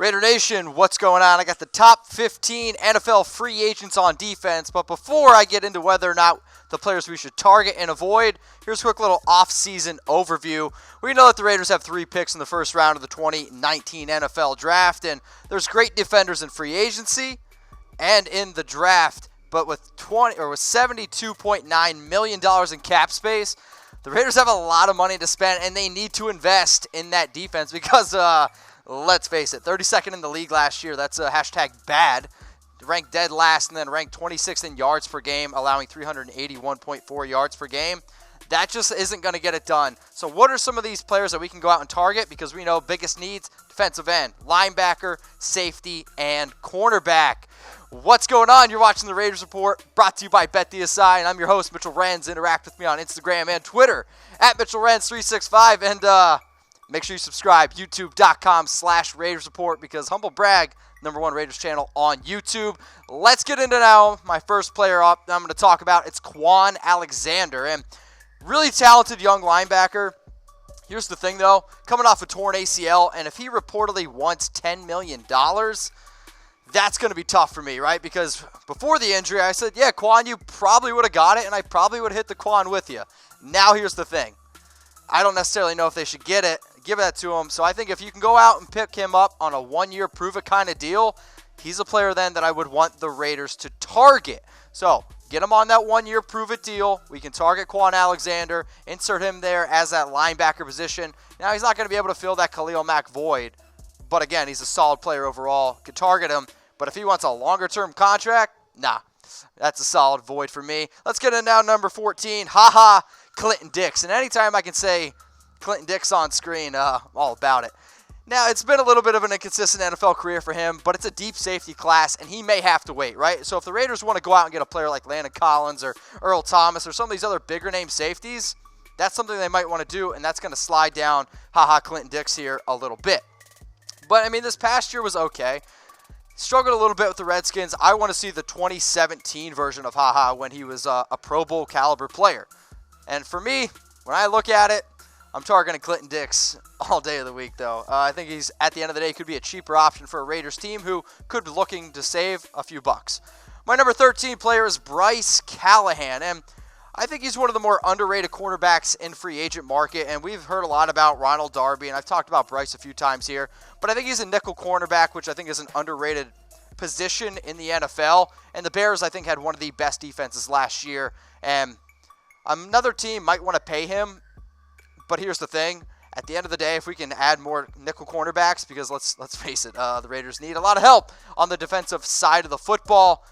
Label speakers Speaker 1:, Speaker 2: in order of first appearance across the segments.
Speaker 1: Raider Nation, what's going on? I got the top 15 NFL free agents on defense, but before I get into whether or not the players we should target and avoid, here's a quick little off-season overview. We know that the Raiders have 3 picks in the first round of the 2019 NFL Draft, and there's great defenders in free agency and in the draft, but with $72.9 million in cap space, the Raiders have a lot of money to spend, and they need to invest in that defense because, let's face it, 32nd in the league last year. That's a hashtag bad. Ranked dead last and then ranked 26th in yards per game, allowing 381.4 yards per game. That just isn't going to get it done. So what are some of these players that we can go out and target? Because we know biggest needs, defensive end, linebacker, safety, and cornerback. What's going on? You're watching the Raiders Report, brought to you by BetDSI, and I'm your host, Mitchell Renz. Interact with me on Instagram and Twitter, at MitchellRenz365, and make sure you subscribe, youtube.com/Raiders Report, because humble brag, #1 Raiders channel on YouTube. Let's get into now my first player up I'm going to talk about. It's Kwon Alexander, and really talented young linebacker. Here's the thing, though. Coming off a torn ACL, and if he reportedly wants $10 million, that's going to be tough for me, right? Because before the injury, I said, yeah, Kwon, you probably would have got it, and I probably would have hit the Kwon with you. Now here's the thing. I don't necessarily know if they should give that to him. So I think if you can go out and pick him up on a 1-year prove-it kind of deal, he's a player then that I would want the Raiders to target. So get him on that 1-year prove-it deal. We can target Kwon Alexander, insert him there as that linebacker position. Now he's not going to be able to fill that Khalil Mack void, but again, he's a solid player overall. Could target him, but if he wants a longer-term contract, nah. That's a solid void for me. Let's get in now, number 14. Clinton Dix. And anytime I can say Clinton Dix on screen, all about it. Now, it's been a little bit of an inconsistent NFL career for him, but it's a deep safety class, and he may have to wait, right? So if the Raiders want to go out and get a player like Landon Collins or Earl Thomas or some of these other bigger-name safeties, that's something they might want to do, and that's going to slide down Clinton Dix here a little bit. But, I mean, this past year was okay. Struggled a little bit with the Redskins. I want to see the 2017 version of when he was a Pro Bowl caliber player. And for me, when I look at it, I'm targeting Clinton Dix all day of the week, though. I think he's, at the end of the day, could be a cheaper option for a Raiders team who could be looking to save a few bucks. My number 13 player is Bryce Callahan, and I think he's one of the more underrated cornerbacks in free agent market, and we've heard a lot about Ronald Darby, and I've talked about Bryce a few times here, but I think he's a nickel cornerback, which I think is an underrated position in the NFL, and the Bears, I think, had one of the best defenses last year, and another team might want to pay him, but here's the thing. At the end of the day, if we can add more nickel cornerbacks, because let's face it, the Raiders need a lot of help on the defensive side of the football.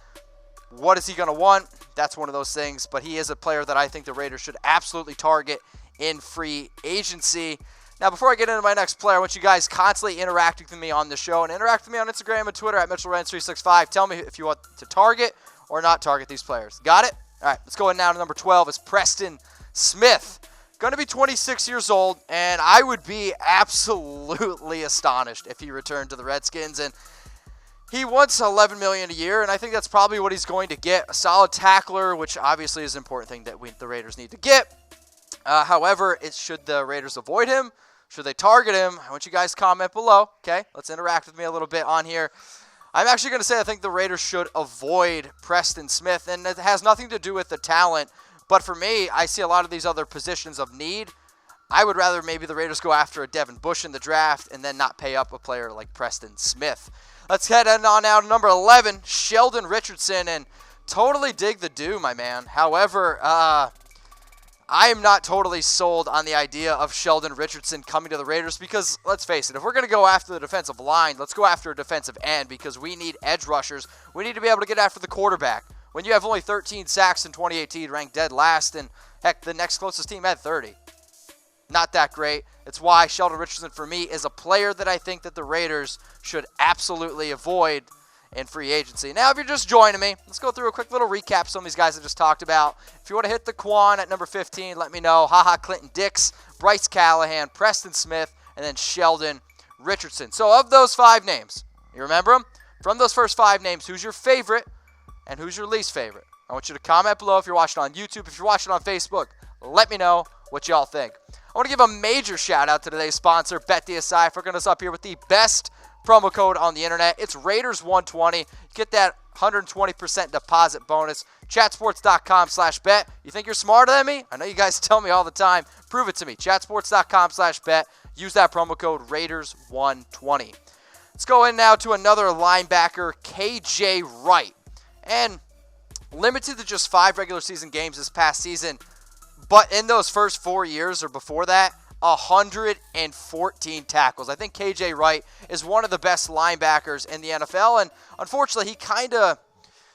Speaker 1: What is he going to want? That's one of those things, but he is a player that I think the Raiders should absolutely target in free agency. Now, before I get into my next player, I want you guys constantly interacting with me on the show, and interact with me on Instagram and Twitter at MitchellRenz365. Tell me if you want to target or not target these players. Got it? All right, let's go in now to number 12 is Preston Smith. Going to be 26 years old, and I would be absolutely astonished if he returned to the Redskins. And he wants $11 million a year, and I think that's probably what he's going to get. A solid tackler, which obviously is an important thing that the Raiders need to get. However, should the Raiders avoid him? Should they target him? I want you guys to comment below. Okay, let's interact with me a little bit on here. I'm actually going to say I think the Raiders should avoid Preston Smith, and it has nothing to do with the talent. But for me, I see a lot of these other positions of need. I would rather maybe the Raiders go after a Devin Bush in the draft and then not pay up a player like Preston Smith. Let's head on now to number 11, Sheldon Richardson, and totally dig the do, my man. However, I am not totally sold on the idea of Sheldon Richardson coming to the Raiders because, let's face it, if we're going to go after the defensive line, let's go after a defensive end because we need edge rushers. We need to be able to get after the quarterback. When you have only 13 sacks in 2018, ranked dead last, and heck, the next closest team had 30. Not that great. It's why Sheldon Richardson, for me, is a player that I think that the Raiders should absolutely avoid in free agency. Now, if you're just joining me, let's go through a quick little recap of some of these guys I just talked about. If you want to hit the Kwon at number 15, let me know. Clinton Dix, Bryce Callahan, Preston Smith, and then Sheldon Richardson. So of those 5 names, you remember them? From those first 5 names, who's your favorite and who's your least favorite? I want you to comment below if you're watching on YouTube. If you're watching on Facebook, let me know what y'all think. I want to give a major shout out to today's sponsor, BetDSI, for getting us up here with the best promo code on the internet. It's Raiders120. Get that 120% deposit bonus. Chatsports.com/bet. You think you're smarter than me? I know you guys tell me all the time. Prove it to me. Chatsports.com/bet. Use that promo code Raiders120. Let's go in now to another linebacker, KJ Wright. And limited to just 5 regular season games this past season. But in those first 4 years or before that, 114 tackles. I think KJ Wright is one of the best linebackers in the NFL. And unfortunately, he kind of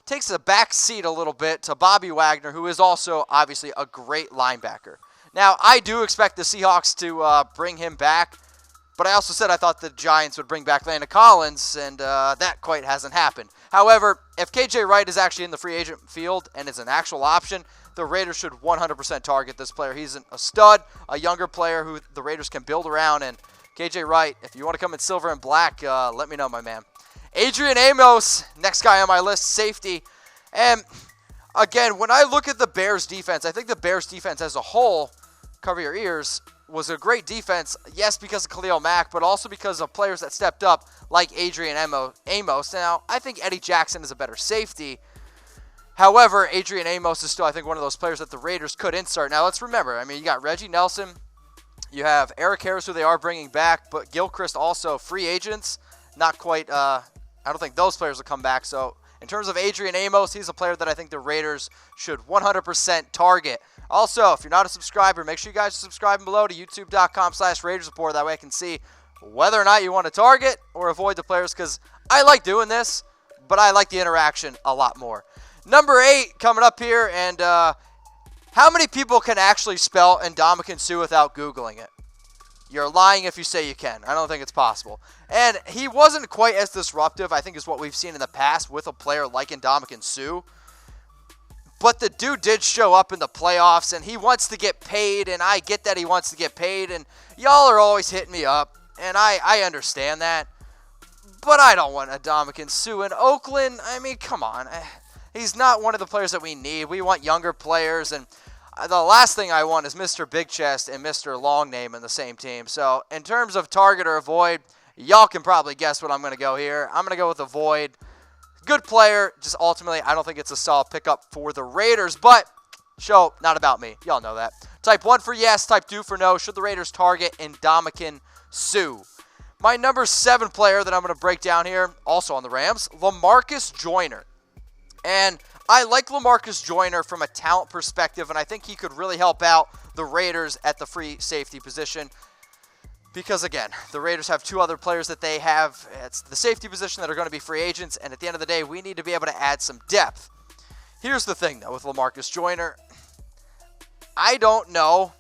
Speaker 1: takes a back seat a little bit to Bobby Wagner, who is also obviously a great linebacker. Now, I do expect the Seahawks to bring him back. But I also said I thought the Giants would bring back Landon Collins, and that quite hasn't happened. However, if KJ Wright is actually in the free agent field and is an actual option, the Raiders should 100% target this player. He's a stud, a younger player who the Raiders can build around. And KJ Wright, if you want to come in silver and black, let me know, my man. Adrian Amos, next guy on my list, safety. And again, when I look at the Bears defense, I think the Bears defense as a whole, cover your ears, was a great defense, yes, because of Khalil Mack, but also because of players that stepped up like Adrian Amos. Now, I think Eddie Jackson is a better safety. However, Adrian Amos is still, I think, one of those players that the Raiders could insert. Now, let's remember, I mean, you got Reggie Nelson, you have Eric Harris, who they are bringing back, but Gilchrist also free agents. Not quite, I don't think those players will come back. So, in terms of Adrian Amos, he's a player that I think the Raiders should 100% target. Also, if you're not a subscriber, make sure you guys are subscribing below to youtube.com/Raiders Report. That way I can see whether or not you want to target or avoid the players, because I like doing this, but I like the interaction a lot more. Number 8 coming up here, and how many people can actually spell Ndamukong Suh without Googling it? You're lying if you say you can. I don't think it's possible. And he wasn't quite as disruptive, I think, is what we've seen in the past with a player like Ndamukong Suh. But the dude did show up in the playoffs, and he wants to get paid, and I get that he wants to get paid, and y'all are always hitting me up, and I understand that. But I don't want Ndamukong Suh in Oakland. I mean, come on. He's not one of the players that we need. We want younger players, and the last thing I want is Mr. Big Chest and Mr. Long Name in the same team. So in terms of target or avoid, y'all can probably guess what I'm going to go here. I'm going to go with avoid. Good player, just ultimately, I don't think it's a solid pickup for the Raiders, but show, not about me. Y'all know that. Type 1 for yes, type 2 for no. Should the Raiders target Ndamukong Suh? My number 7 player that I'm going to break down here, also on the Rams, Lamarcus Joyner. And I like Lamarcus Joyner from a talent perspective, and I think he could really help out the Raiders at the free safety position. Because, again, the Raiders have 2 other players that they have. It's the safety position that are going to be free agents, and at the end of the day, we need to be able to add some depth. Here's the thing, though, with Lamarcus Joyner. I don't know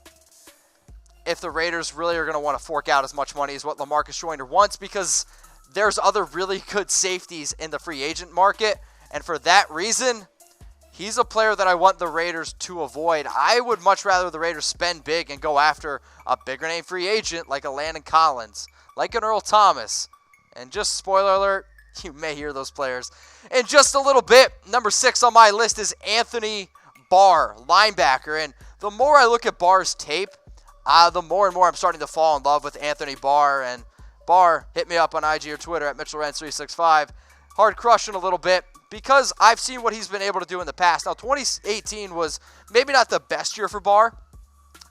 Speaker 1: if the Raiders really are going to want to fork out as much money as what Lamarcus Joyner wants, because there's other really good safeties in the free agent market, and for that reason, he's a player that I want the Raiders to avoid. I would much rather the Raiders spend big and go after a bigger name free agent like a Landon Collins, like an Earl Thomas. And just spoiler alert, you may hear those players in just a little bit. Number 6 on my list is Anthony Barr, linebacker. And the more I look at Barr's tape, the more and more I'm starting to fall in love with Anthony Barr. And Barr, hit me up on IG or Twitter at Mitchell Renz 365. Hard crushing a little bit, because I've seen what he's been able to do in the past. Now, 2018 was maybe not the best year for Barr.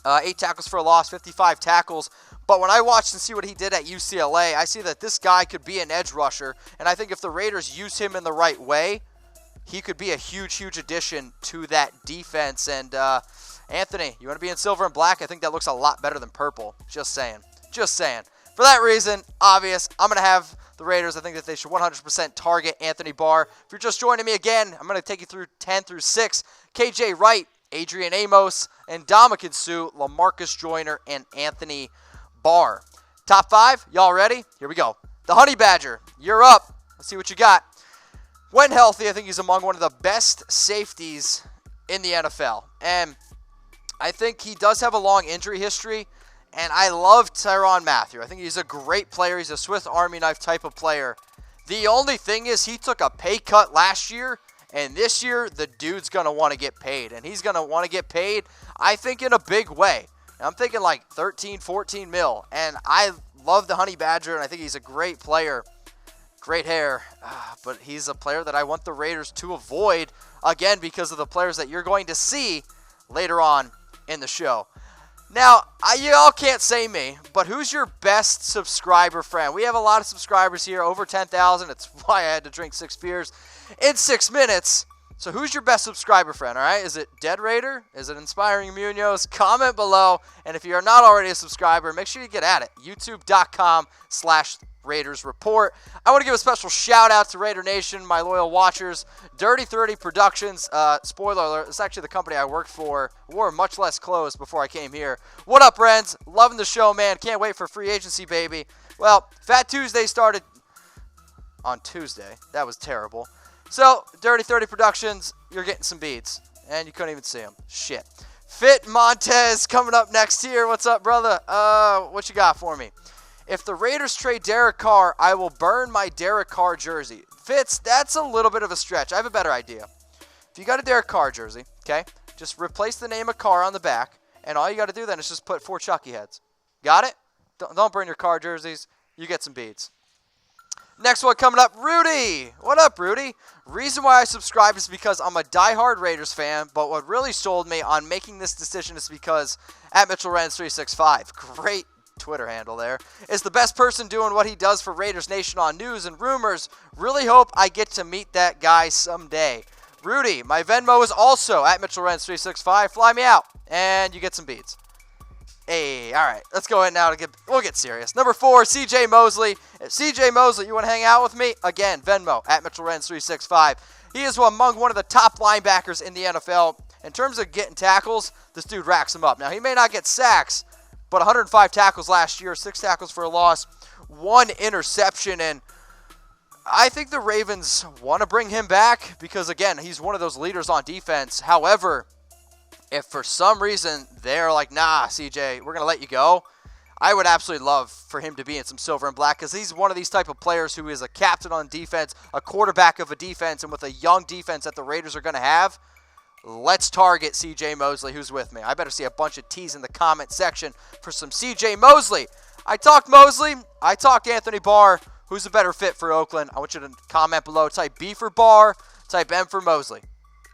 Speaker 1: 8 tackles for a loss, 55 tackles. But when I watched and see what he did at UCLA, I see that this guy could be an edge rusher. And I think if the Raiders use him in the right way, he could be a huge, huge addition to that defense. And Anthony, you want to be in silver and black? I think that looks a lot better than purple. Just saying. Just saying. For that reason, obvious, I'm going to have the Raiders. I think that they should 100% target Anthony Barr. If you're just joining me again, I'm going to take you through 10 through 6. KJ Wright, Adrian Amos, Ndamukong Suh, Lamarcus Joyner, and Anthony Barr. Top 5, y'all ready? Here we go. The Honey Badger, you're up. Let's see what you got. When healthy, I think he's among one of the best safeties in the NFL. And I think he does have a long injury history. And I love Tyrann Mathieu. I think he's a great player. He's a Swiss Army knife type of player. The only thing is he took a pay cut last year, and this year the dude's going to want to get paid. And he's going to want to get paid, I think, in a big way. I'm thinking like 13, 14 mil. And I love the Honey Badger, and I think he's a great player great hair, but he's a player that I want the Raiders to avoid, again, because of the players that you're going to see later on in the show. Now, you all can't say me, but who's your best subscriber friend? We have a lot of subscribers here, over 10,000. It's why I had to drink 6 beers in 6 minutes. So who's your best subscriber friend, all right? Is it Dead Raider? Is it Inspiring Munoz? Comment below. And if you're not already a subscriber, make sure you get at it. youtube.com/Raiders Report. I want to give a special shout out to Raider Nation, my loyal watchers. Dirty 30 Productions, spoiler alert, it's actually the company I worked for. Wore much less clothes before I came here. What up, Renz? Loving the show, man. Can't wait for free agency, baby. Well, Fat Tuesday started on Tuesday. That was terrible. So, Dirty 30 Productions, you're getting some beads. And you couldn't even see them. Shit. Fit Montez coming up next here. What's up, brother? What you got for me? If the Raiders trade Derek Carr, I will burn my Derek Carr jersey. Fitz, that's a little bit of a stretch. I have a better idea. If you got a Derek Carr jersey, okay, just replace the name of Carr on the back, and all you got to do then is just put 4 Chucky heads. Got it? Don't burn your Carr jerseys. You get some beads. Next one coming up, Rudy. What up, Rudy? Reason why I subscribed is because I'm a diehard Raiders fan, but what really sold me on making this decision is because at Mitchell Renz 365, great Twitter handle there, is the best person doing what he does for Raiders Nation on news and rumors. Really hope I get to meet that guy someday. Rudy, my Venmo is also at Mitchell Renz 365. Fly me out, and you get some beads. Hey, all right, let's go ahead now. We'll get serious. Number 4, CJ Mosley. If CJ Mosley, you want to hang out with me? Again, Venmo at Mitchell Renz 365. He is among one of the top linebackers in the NFL. In terms of getting tackles, this dude racks them up. Now, he may not get sacks, but 105 tackles last year, 6 tackles for a loss, 1 interception, and I think the Ravens want to bring him back because, again, he's one of those leaders on defense. However, if for some reason they're like, nah, CJ, we're going to let you go, I would absolutely love for him to be in some silver and black because he's one of these type of players who is a captain on defense, a quarterback of a defense, and with a young defense that the Raiders are going to have, let's target CJ Mosley, who's with me. I better see a bunch of T's in the comment section for some CJ Mosley. I talked Mosley. I talked Anthony Barr. Who's a better fit for Oakland? I want you to comment below. Type B for Barr. Type M for Mosley.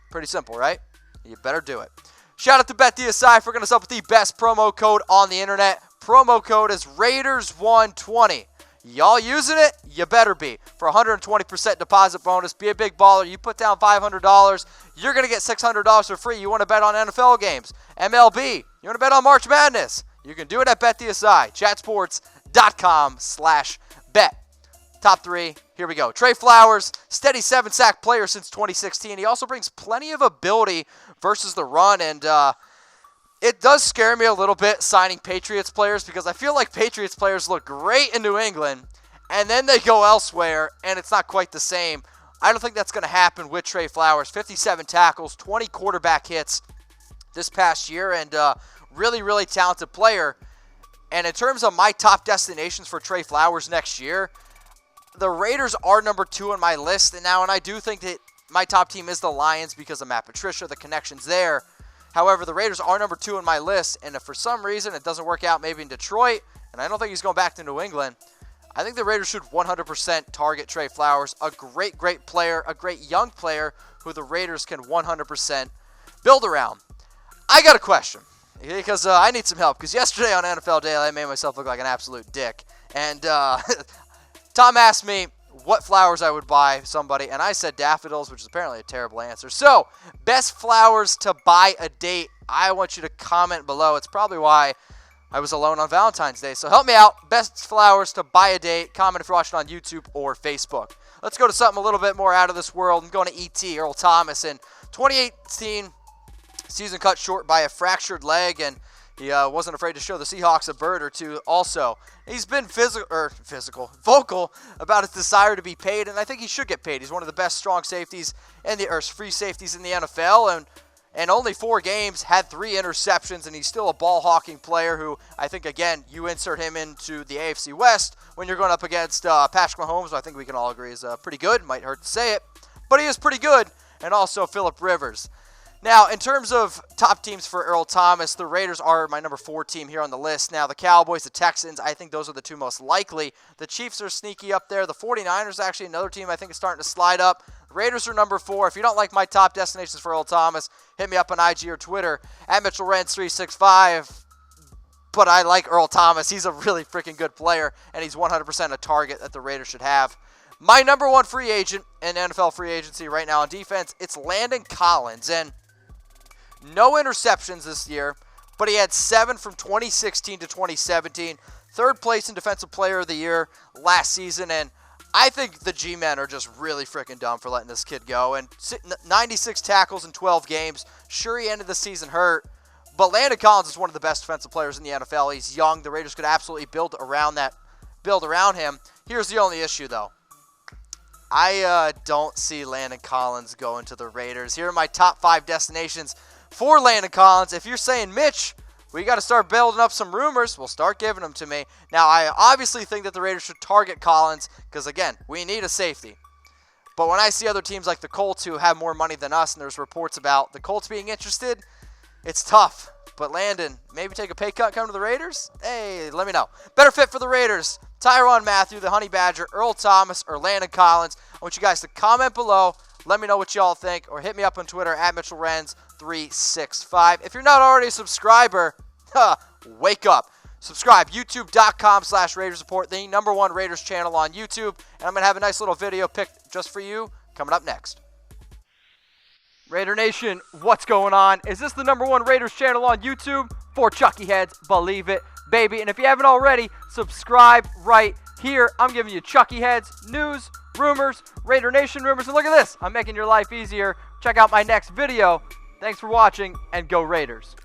Speaker 1: Pretty simple, right? You better do it. Shout out to BetDSI for hooking us up with the best promo code on the internet. Promo code is Raiders120. Y'all using it? You better be. For 120% deposit bonus, be a big baller. You put down $500, you're going to get $600 for free. You want to bet on NFL games, MLB, you want to bet on March Madness, you can do it at BetDSI. Chatsports.com/bet. Top 3, here we go. Trey Flowers, steady 7-sack player since 2016. He also brings plenty of ability versus the run, and it does scare me a little bit signing Patriots players because I feel like Patriots players look great in New England, and then they go elsewhere, and it's not quite the same. I don't think that's going to happen with Trey Flowers. 57 tackles, 20 quarterback hits this past year, and really, really talented player. And in terms of my top destinations for Trey Flowers next year, the Raiders are number 2 on my list, and I do think that my top team is the Lions because of Matt Patricia, the connections there. However, the Raiders are number 2 on my list, and if for some reason it doesn't work out maybe in Detroit, and I don't think he's going back to New England, I think the Raiders should 100% target Trey Flowers, a great, great player, a great young player who the Raiders can 100% build around. I got a question because I need some help because yesterday on NFL Daily I made myself look like an absolute dick, and Tom asked me what flowers I would buy somebody, and I said daffodils, which is apparently a terrible answer. So, best flowers to buy a date. I want you to comment below. It's probably why I was alone on Valentine's Day. So help me out. Best flowers to buy a date. Comment if you're watching on YouTube or Facebook. Let's go to something a little bit more out of this world. I'm going to ET, Earl Thomas. In 2018, season cut short by a fractured leg, and he wasn't afraid to show the Seahawks a bird or two also. He's been vocal about his desire to be paid, and I think he should get paid. He's one of the best strong safeties free safeties in the NFL, and only 4 games, had 3 interceptions, and he's still a ball-hawking player who I think, again, you insert him into the AFC West when you're going up against Patrick Mahomes, who I think we can all agree is pretty good. Might hurt to say it, but he is pretty good, and also Phillip Rivers. Now, in terms of top teams for Earl Thomas, the Raiders are my number 4 team here on the list. Now, the Cowboys, the Texans, I think those are the 2 most likely. The Chiefs are sneaky up there. The 49ers, actually another team I think is starting to slide up. The Raiders are number 4. If you don't like my top destinations for Earl Thomas, hit me up on IG or Twitter at Mitchell Renz 365. But I like Earl Thomas. He's a really freaking good player, and he's 100% a target that the Raiders should have. My number 1 free agent in NFL free agency right now on defense, it's Landon Collins. And no interceptions this year, but he had 7 from 2016 to 2017. 3rd place in Defensive Player of the Year last season, and I think the G-men are just really freaking dumb for letting this kid go. And 96 tackles in 12 games. Sure, he ended the season hurt, but Landon Collins is one of the best defensive players in the NFL. He's young. The Raiders could absolutely build around him. Here's the only issue, though. I don't see Landon Collins going to the Raiders. Here are my top 5 destinations for Landon Collins. If you're saying, Mitch, we got to start building up some rumors, well, start giving them to me. Now, I obviously think that the Raiders should target Collins because, again, we need a safety. But when I see other teams like the Colts who have more money than us, and there's reports about the Colts being interested, it's tough. But Landon, maybe take a pay cut, come to the Raiders? Hey, let me know. Better fit for the Raiders, Tyrann Mathieu, the Honey Badger, Earl Thomas, or Landon Collins. I want you guys to comment below. Let me know what y'all think, or hit me up on Twitter at Mitchell Renz 365. If you're not already a subscriber, wake up. Subscribe, youtube.com/Raiders Report, the number 1 Raiders channel on YouTube. And I'm going to have a nice little video picked just for you coming up next. Raider Nation, what's going on? Is this the number 1 Raiders channel on YouTube? For Chucky Heads, believe it, baby. And if you haven't already, subscribe right here. I'm giving you Chucky Heads, news, rumors, Raider Nation rumors. And look at this, I'm making your life easier. Check out my next video. Thanks for watching, and go Raiders.